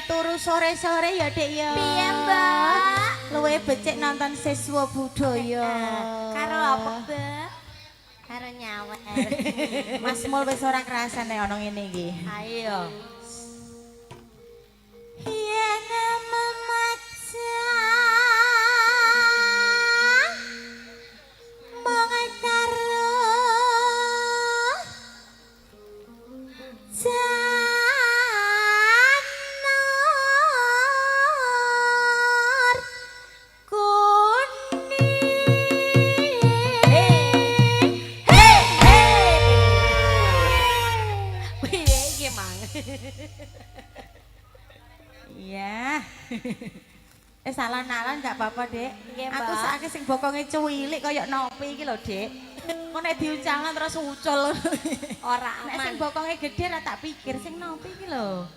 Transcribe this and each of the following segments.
Turu sore-sore ya Dek ya. Piye Mbak? Luwe becik nonton siswa budaya. Karo apa Mbak? Karo nyawer. Mas Mul wis ora kerasan nek ana ngene iki. Ayo. Yen memaca mongkaro iya. Salah nalan gak apa-apa, Dek. Aku sakake sing bokonge cuwilik kaya nopi iki lho, Dek. Kok nek diucalno terus ucul. Ora aman. Nek sing bokonge gedhe ra tak pikir sing nopi iki lho.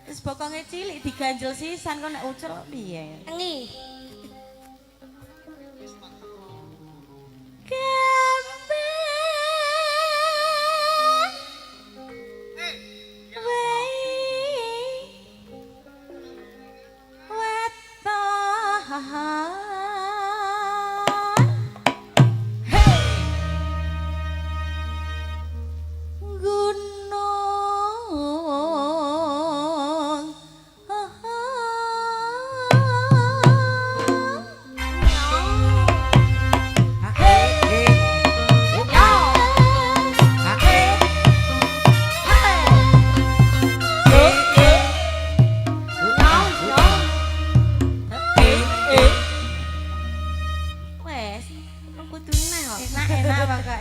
Terus bokonge cilik diganjel sisan kok nek ucul piye? Engi. Enak pokoke.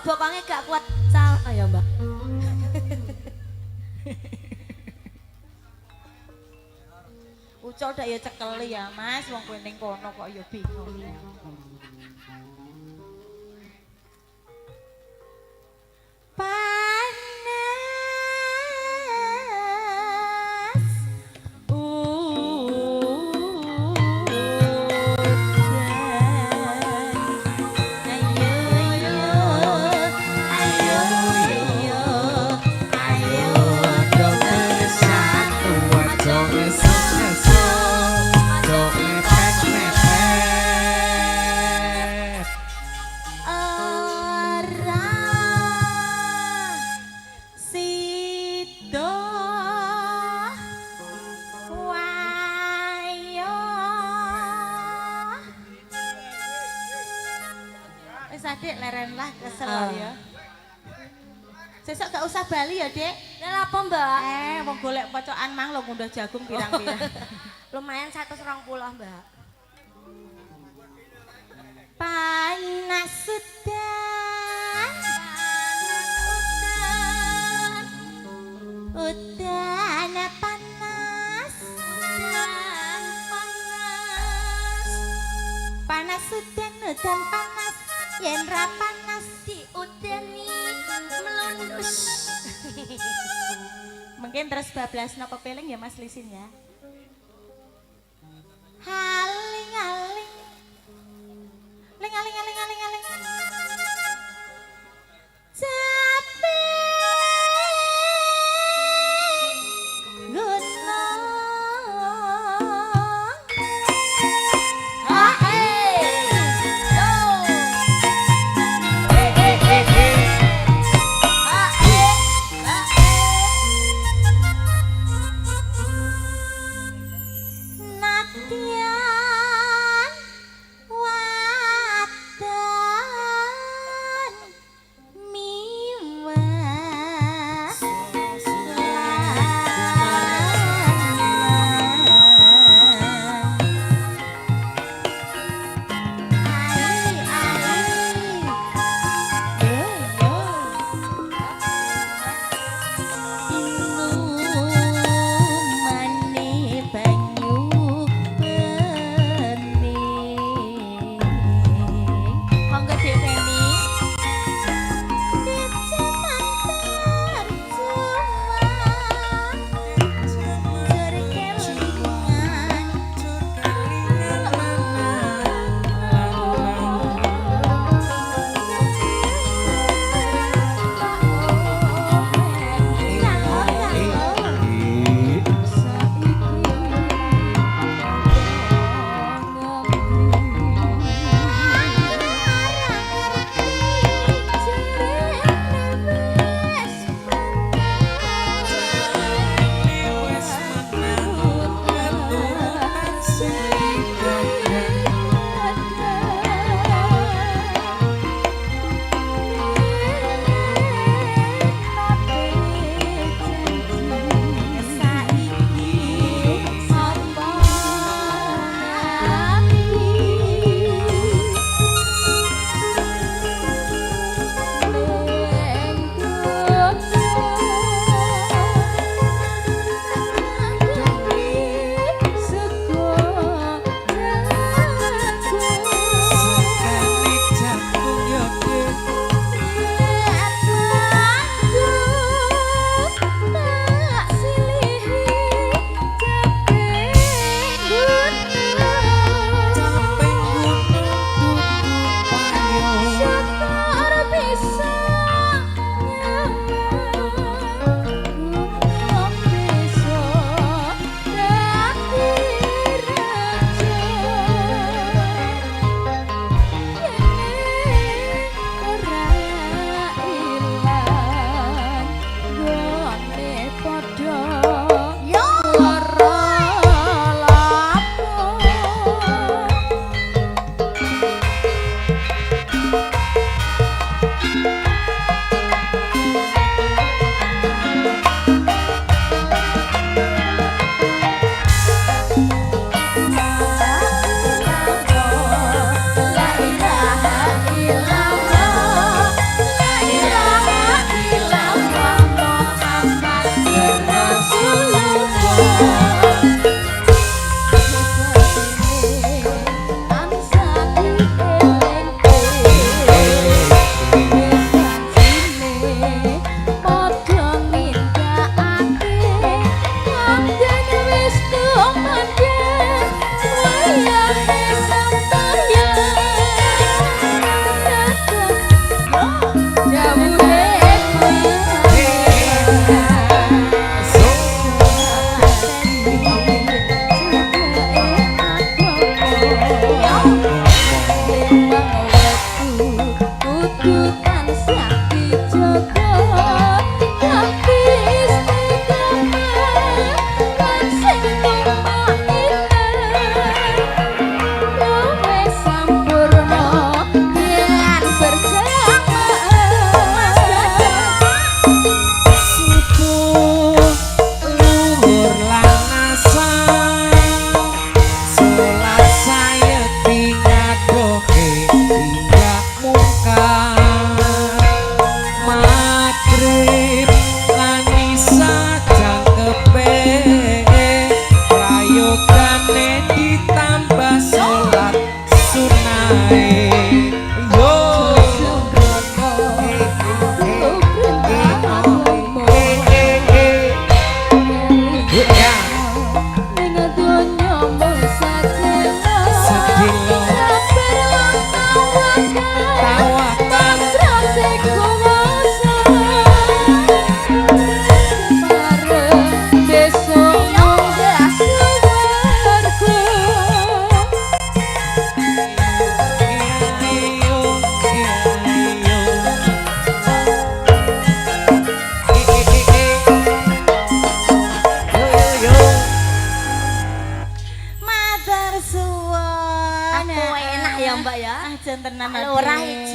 Bokonge gak kuat cal. Ayo Mbak. Ucul dak ya cekeli ya Mas, wong kowe ning kono kok ya bingung. Adik leren lah kesel ya. Sesuk gak usah bali ya, Dek. Lah apa, Mbak? Wong golek pocokan mang lho ngunduh jagung pirang-pirang. Lumayan 120, Mbak. Panas udan. Udan panas. Panas udan panas. Yen ra panas diudeni melundus. Mungkin terus bablasno kepeling ya Mas Lisin ya. Haling-aling. Ling-aling. Cape gunung. monggo Dek Feni. Aku enak ya Mbak ya. Jan tenan Lurah Ade.